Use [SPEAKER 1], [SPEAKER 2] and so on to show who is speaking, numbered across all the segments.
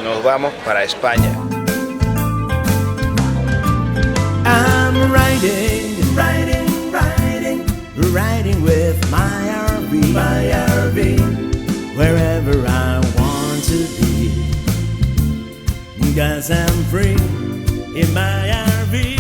[SPEAKER 1] nos vamos para España.
[SPEAKER 2] I'm riding with my RV, wherever I want to be, 'cause I'm free in my RV.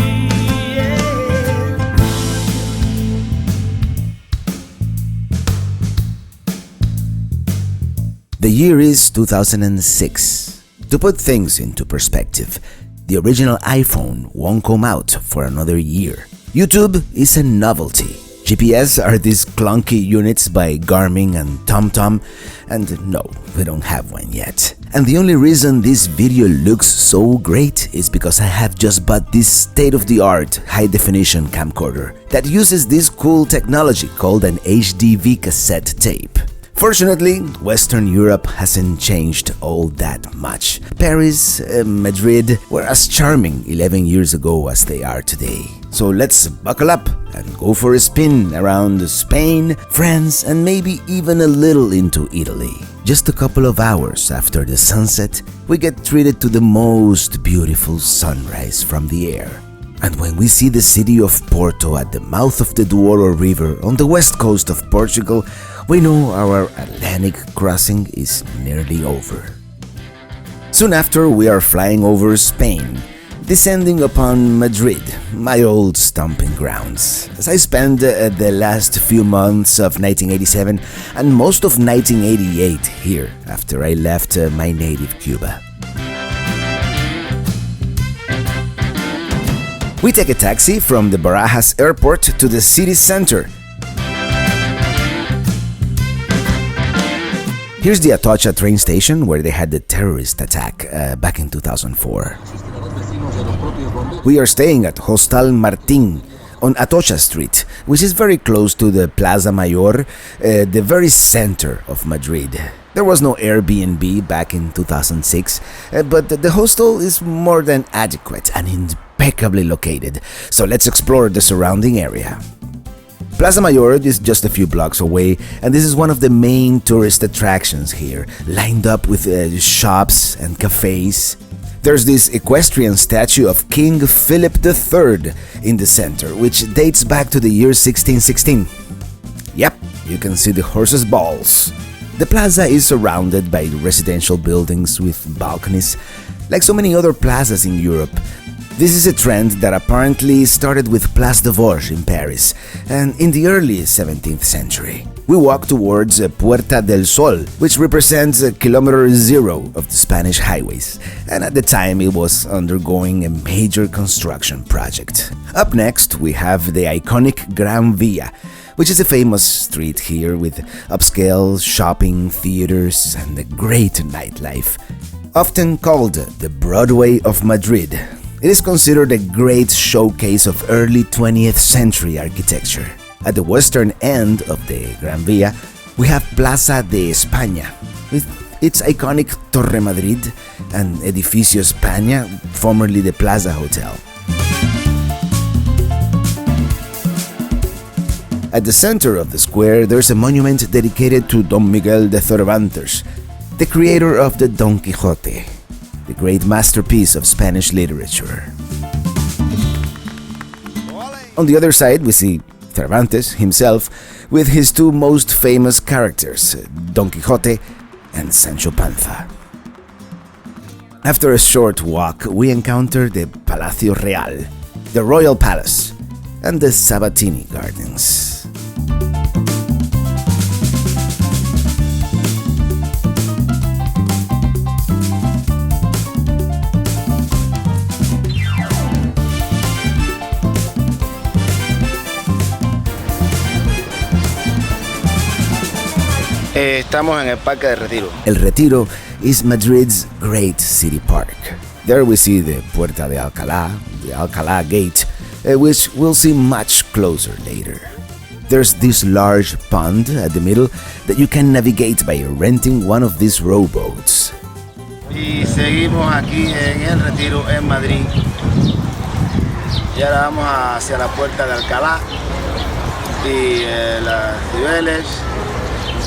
[SPEAKER 3] The year is 2006. To put things into perspective, the original iPhone won't come out for another year. YouTube is a novelty. GPS are these clunky units by Garmin and TomTom, and no, we don't have one yet. And the only reason this video looks so great is because I have just bought this state-of-the-art high-definition camcorder that uses this cool technology called an HDV cassette tape. Fortunately, Western Europe hasn't changed all that much. Paris, Madrid were as charming 11 years ago as they are today. So let's buckle up and go for a spin around Spain, France, and maybe even a little into Italy. Just a couple of hours after the sunset, we get treated to the most beautiful sunrise from the air. And when we see the city of Porto at the mouth of the Douro River on the west coast of Portugal, we know our Atlantic crossing is nearly over. Soon after, we are flying over Spain, descending upon Madrid, my old stomping grounds, as I spent the last few months of 1987 and most of 1988 here after I left my native Cuba. We take a taxi from the Barajas airport to the city center. Here's the Atocha train station where they had the terrorist attack back in 2004. We are staying at Hostal Martín on Atocha Street, which is very close to the Plaza Mayor, the very center of Madrid. There was no Airbnb back in 2006, but the hostel is more than adequate and impeccably located, so let's explore the surrounding area. Plaza Mayor is just a few blocks away, and this is one of the main tourist attractions here, lined up with shops and cafes. There's this equestrian statue of King Philip III in the center, which dates back to the year 1616. Yep, you can see the horse's balls. The plaza is surrounded by residential buildings with balconies, like so many other plazas in Europe. This is a trend that apparently started with Place de Vosges in Paris, and in the early 17th century. We walk towards Puerta del Sol, which represents kilometer 0 of the Spanish highways, and at the time it was undergoing a major construction project. Up next, we have the iconic Gran Via, which is a famous street here with upscale shopping, theaters, and a great nightlife. Often called the Broadway of Madrid, it is considered a great showcase of early 20th century architecture. At the western end of the Gran Via, we have Plaza de España, with its iconic Torre Madrid and Edificio España, formerly the Plaza Hotel. At the center of the square, there's a monument dedicated to Don Miguel de Cervantes, the creator of the Don Quixote, the great masterpiece of Spanish literature. On the other side, we see Cervantes himself with his two most famous characters, Don Quixote and Sancho Panza. After a short walk, we encounter the Palacio Real, the Royal Palace, and the Sabatini Gardens.
[SPEAKER 1] Estamos en el Parque del Retiro.
[SPEAKER 3] El Retiro is Madrid's great city park. There we see the Puerta de Alcalá, the Alcalá Gate, which we'll see much closer later. There's this large pond at the middle that you can navigate by renting one of these rowboats.
[SPEAKER 1] Y seguimos aquí en el Retiro en Madrid. Y ahora vamos hacia la Puerta de Alcalá y las Cibeles.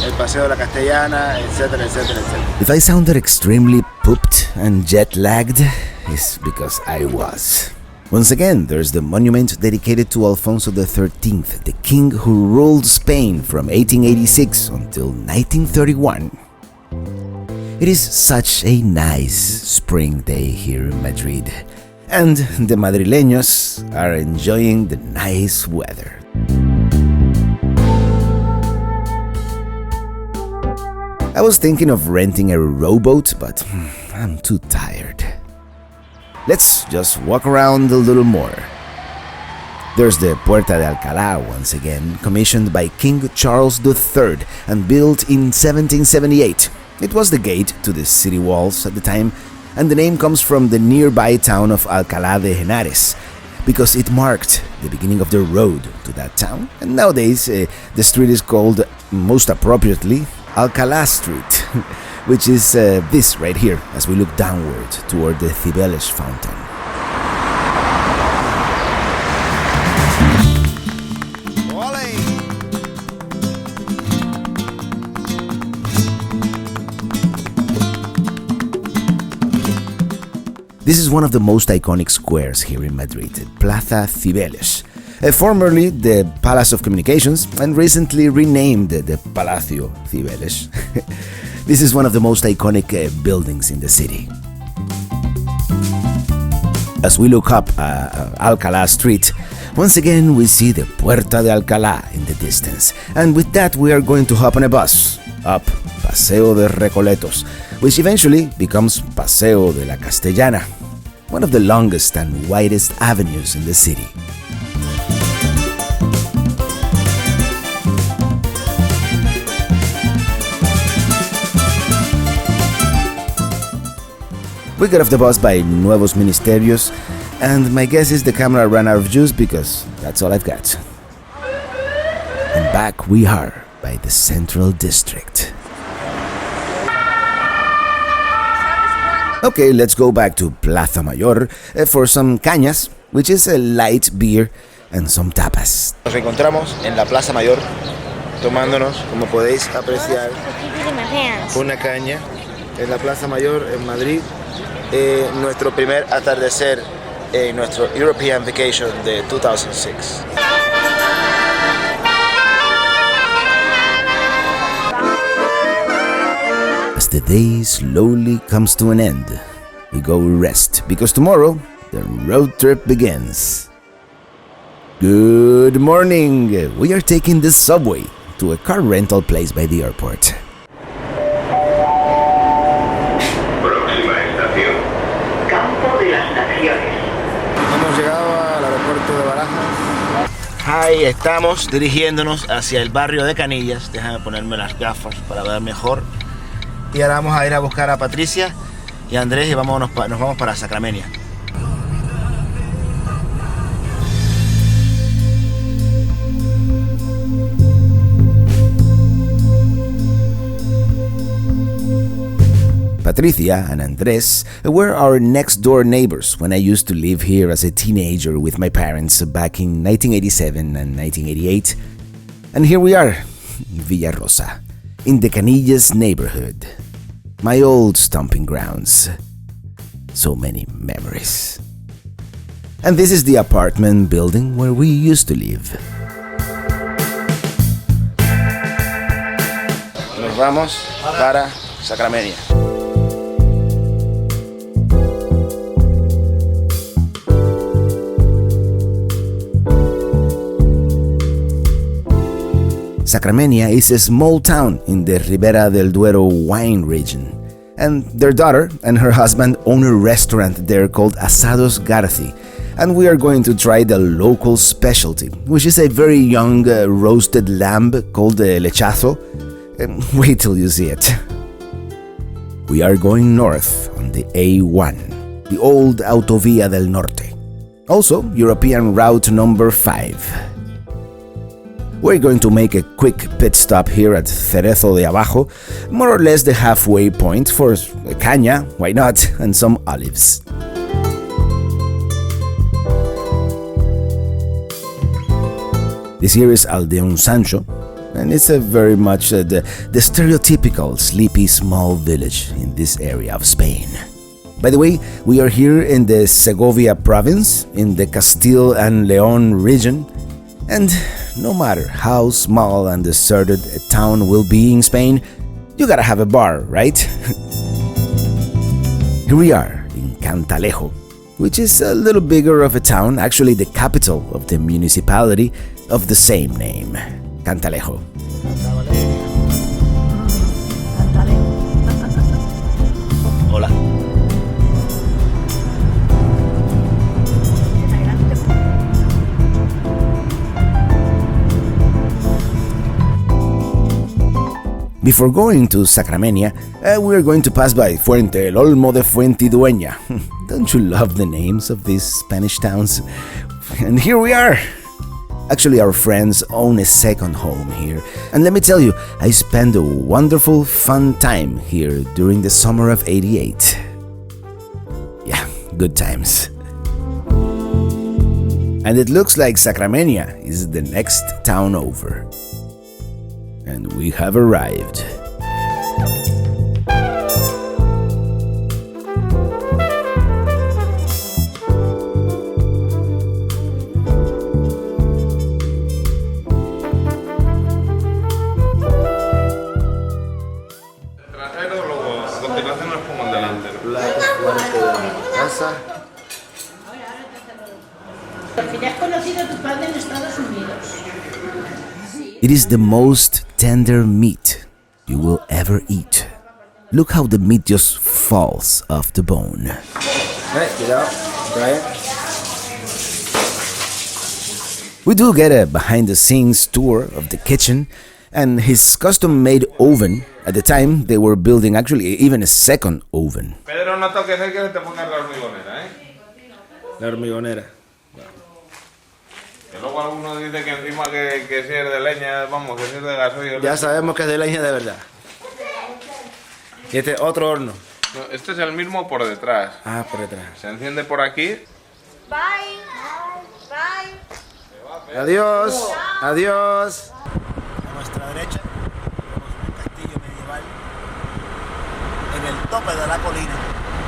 [SPEAKER 1] el Paseo de la Castellana, etcétera, etcétera, etcétera.
[SPEAKER 3] If I sounded extremely pooped and jet-lagged, it's because I was. Once again, there's the monument dedicated to Alfonso XIII, the king who ruled Spain from 1886 until 1931. It is such a nice spring day here in Madrid, and the Madrileños are enjoying the nice weather. I was thinking of renting a rowboat, but I'm too tired. Let's just walk around a little more. There's the Puerta de Alcalá once again, commissioned by King Charles III and built in 1778. It was the gate to the city walls at the time, and the name comes from the nearby town of Alcalá de Henares, because it marked the beginning of the road to that town. And nowadays, the street is called, most appropriately, Alcalá Street, which is this right here, as we look downward toward the Cibeles fountain. This is one of the most iconic squares here in Madrid, Plaza Cibeles. Formerly the Palace of Communications and recently renamed the Palacio Cibeles. This is one of the most iconic buildings in the city. As we look up Alcalá Street, once again we see the Puerta de Alcalá in the distance, and with that we are going to hop on a bus up Paseo de Recoletos, which eventually becomes Paseo de la Castellana, one of the longest and widest avenues in the city. We got off the bus by Nuevos Ministerios, and my guess is the camera ran out of juice because that's all I've got. And back we are by the Central District. Okay, let's go back to Plaza Mayor for some cañas, which is a light beer, and some tapas.
[SPEAKER 1] Nos encontramos en la Plaza Mayor tomándonos, como podéis apreciar, una caña en la Plaza Mayor en Madrid. Nuestro primer atardecer en nuestro European Vacation de 2006.
[SPEAKER 3] As the day slowly comes to an end, we go rest because tomorrow the road trip begins. Good morning! We are taking the subway to a car rental place by the airport.
[SPEAKER 1] Hemos llegado al aeropuerto de Barajas. Ahí estamos dirigiéndonos hacia el barrio de Canillas. Déjame ponerme las gafas para ver mejor. Y ahora vamos a ir a buscar a Patricia y a Andrés y nos vamos para Sacramenia.
[SPEAKER 3] Patricia and Andres were our next-door neighbors when I used to live here as a teenager with my parents back in 1987 and 1988. And here we are, Villarosa, in the Canillas neighborhood. My old stomping grounds. So many memories. And this is the apartment building where we used to live.
[SPEAKER 1] Nos vamos para Sacramenia.
[SPEAKER 3] Sacramenia is a small town in the Ribera del Duero wine region, and their daughter and her husband own a restaurant there called Asados Garci, and we are going to try the local specialty, which is a very young roasted lamb called lechazo. Wait till you see it. We are going north on the A1, the old Autovía del Norte, also European route number 5. We're going to make a quick pit stop here at Cerezo de Abajo, more or less the halfway point for a caña, why not, and some olives. This here is Aldeón Sancho, and it's a very much the stereotypical sleepy small village in this area of Spain. By the way, we are here in the Segovia province, in the Castile and León region, and no matter how small and deserted a town will be in Spain, you gotta have a bar, right? Here we are in Cantalejo, which is a little bigger of a town, actually the capital of the municipality of the same name, Cantalejo.
[SPEAKER 1] Hola.
[SPEAKER 3] Before going to Sacramenia, we're going to pass by Fuente, El Olmo de Fuentidueña. Don't you love the names of these Spanish towns? And here we are! Actually, our friends own a second home here. And let me tell you, I spent a wonderful, fun time here during the summer of '88. Yeah, good times. And it looks like Sacramenia is the next town over. And we have arrived.
[SPEAKER 4] Trasero, luego a continuación nos pongo el delantero.
[SPEAKER 1] Plato fuerte de casa.
[SPEAKER 5] Porque ya has conocido a tu padre en Estados Unidos.
[SPEAKER 3] It is the most tender meat you will ever eat. Look how the meat just falls off the bone.
[SPEAKER 1] Cuidado, trae.
[SPEAKER 3] We do get a behind-the-scenes tour of the kitchen and his custom-made oven. At the time, they were building actually even a second oven.
[SPEAKER 4] Pedro, no toques el que se te ponga la hormigonera, ¿eh?
[SPEAKER 1] La hormigonera.
[SPEAKER 4] Que luego algunos dicen que encima que si es de leña, vamos, que si es de gasoil.
[SPEAKER 1] Ya sabemos que es de leña de verdad. Y este es otro horno.
[SPEAKER 4] No, este es el mismo por detrás.
[SPEAKER 1] Ah, por detrás.
[SPEAKER 4] Se enciende por aquí.
[SPEAKER 6] Bye. Bye.
[SPEAKER 1] Adiós. Adiós. A nuestra derecha vemos un castillo medieval en el tope de la colina.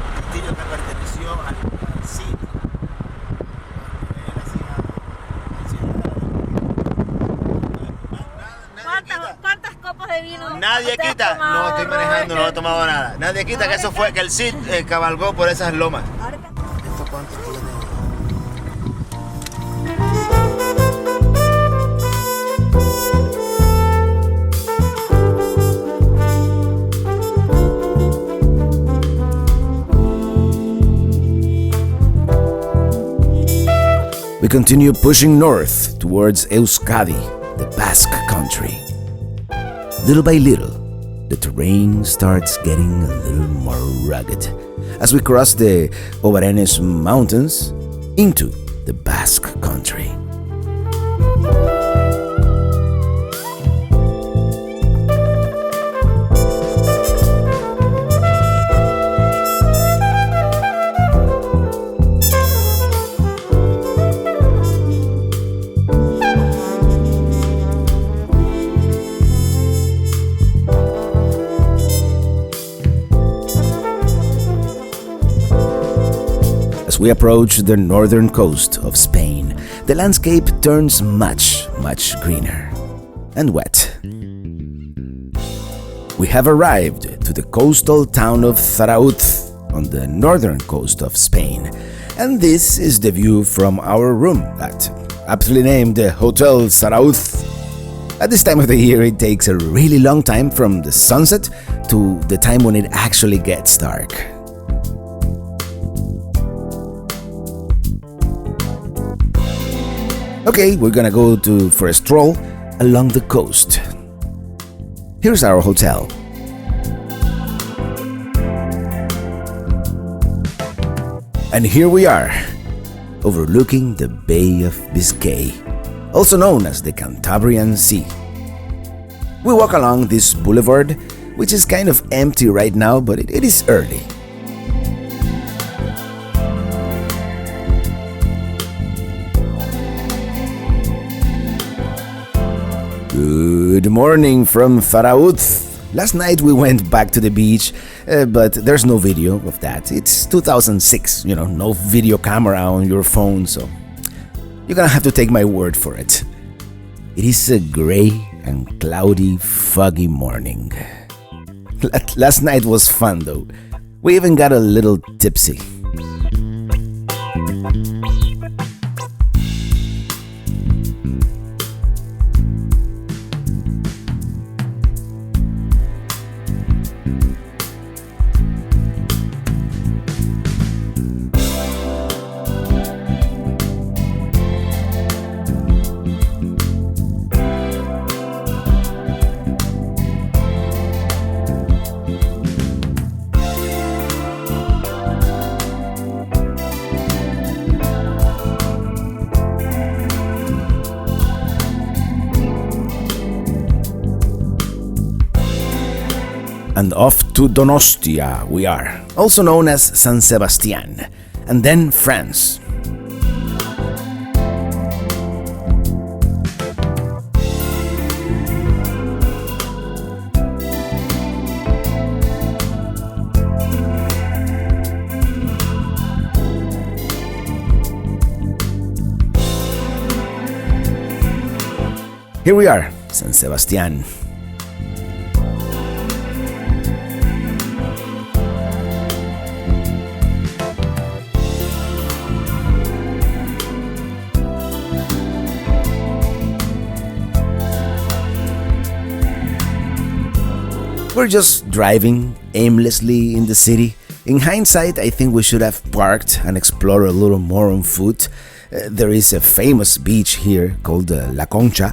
[SPEAKER 1] Un castillo que perteneció al Cid.
[SPEAKER 6] ¿Cuántas copas de vino?
[SPEAKER 1] Nadie
[SPEAKER 6] te has
[SPEAKER 1] quita,
[SPEAKER 6] tomado,
[SPEAKER 1] no estoy manejando, no he tomado nada. Nadie quita que eso fue que el Cid cabalgó por esas lomas. ¿Esto cuánto tiene?
[SPEAKER 3] We continue pushing north towards Euskadi, the Basque Country. Little by little, the terrain starts getting a little more rugged as we cross the Obarenes Mountains into the Basque Country. As we approach the northern coast of Spain, the landscape turns much, much greener and wet. We have arrived to the coastal town of Zarautz on the northern coast of Spain, and this is the view from our room at aptly named Hotel Zarautz. At this time of the year, it takes a really long time from the sunset to the time when it actually gets dark. Okay, we're gonna go for a stroll along the coast. Here's our hotel. And here we are, overlooking the Bay of Biscay, also known as the Cantabrian Sea. We walk along this boulevard, which is kind of empty right now, but it is early. Good morning from Faraut. Last night we went back to the beach, but there's no video of that. It's 2006, no video camera on your phone, so you're gonna have to take my word for it. It is a gray and cloudy, foggy morning. Last night was fun though. We even got a little tipsy. And off to Donostia we are, also known as San Sebastian, and then France. Here we are, San Sebastian. We're just driving aimlessly in the city. In hindsight, I think we should have parked and explored a little more on foot. There is a famous beach here called La Concha,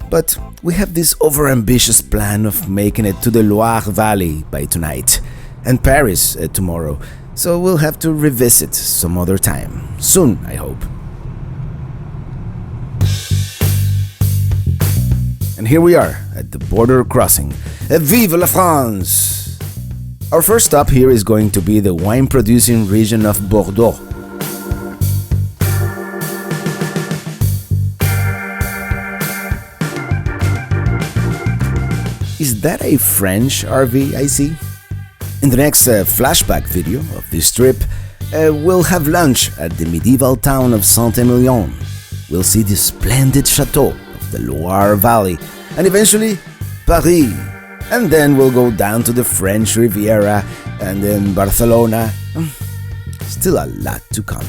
[SPEAKER 3] but we have this overambitious plan of making it to the Loire Valley by tonight and Paris tomorrow, so we'll have to revisit some other time. Soon, I hope. And here we are at the border crossing. Vive la France! Our first stop here is going to be the wine-producing region of Bordeaux. Is that a French RV I see? In the next flashback video of this trip, we'll have lunch at the medieval town of Saint-Émilion. We'll see the splendid chateau of the Loire Valley, and eventually Paris. And then we'll go down to the French Riviera and then Barcelona. Still a lot to come.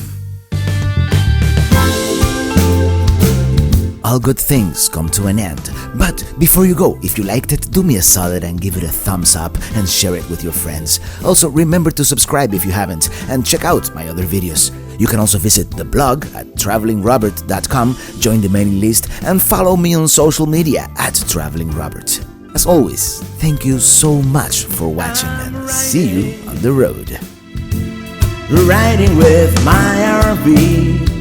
[SPEAKER 3] All good things come to an end. But before you go, if you liked it, do me a solid and give it a thumbs up and share it with your friends. Also, remember to subscribe if you haven't and check out my other videos. You can also visit the blog at travelingrobert.com, join the mailing list, and follow me on social media at travelingrobert. As always, thank you so much for watching and see you on the road.
[SPEAKER 2] Riding with my RV.